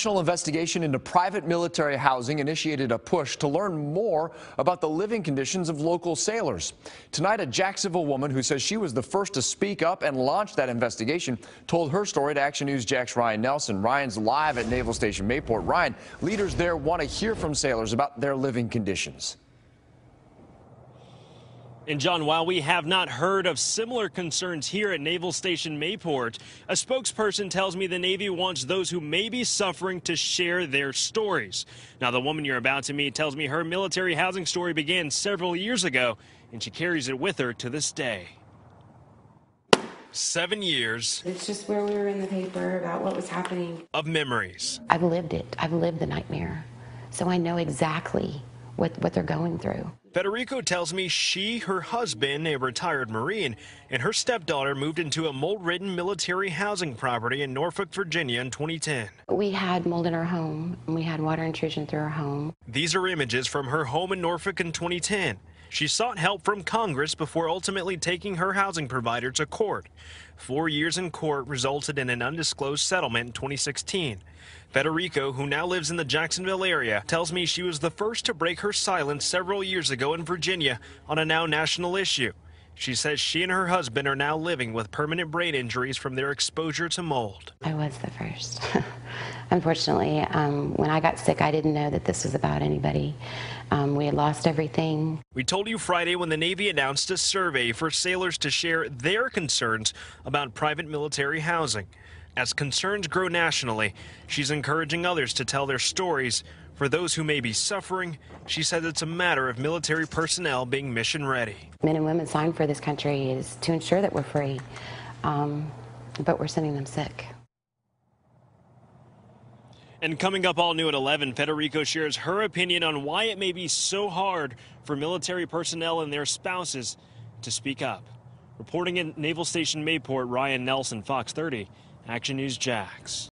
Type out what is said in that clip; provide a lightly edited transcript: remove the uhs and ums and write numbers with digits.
National investigation into private military housing initiated a push to learn more about the living conditions of local sailors. Tonight, a Jacksonville woman who says she was the first to speak up and launch that investigation told her story to Action News Jack's Ryan Nelson. Ryan's live at Naval Station Mayport. Ryan, leaders there want to hear from sailors about their living conditions. And John, while we have not heard of similar concerns here at Naval Station Mayport, a spokesperson tells me the Navy wants those who may be suffering to share their stories. Now, the woman you're about to meet tells me her military housing story began several years ago, and she carries it with her to this day. 7 years. It's just where we were in the paper about what was happening. Of memories. I've lived it. I've lived the nightmare. So I know exactly what they're going through. Federico tells me she, her husband, a retired Marine, and her stepdaughter moved into a mold-ridden military housing property in Norfolk, Virginia in 2010. We had mold in our home, and we had water intrusion through our home. These are images from her home in Norfolk in 2010. She sought help from Congress before ultimately taking her housing provider to court. 4 years in court resulted in an undisclosed settlement in 2016. Federico, who now lives in the Jacksonville area, tells me she was the first to break her silence several years ago in Virginia on a now national issue. She says she and her husband are now living with permanent brain injuries from their exposure to mold. I was the first. Unfortunately, when I got sick, I didn't know that this was about anybody. We had lost everything. We told you Friday when the Navy announced a survey for sailors to share their concerns about private military housing. As concerns grow nationally, she's encouraging others to tell their stories. For those who may be suffering, she says it's a matter of military personnel being mission ready. Men and women signed for this country is to ensure that we're free, but we're sending them sick. And coming up all new at 11, Federico shares her opinion on why it may be so hard for military personnel and their spouses to speak up. Reporting in Naval Station Mayport, Ryan Nelson, Fox 30, Action News Jax.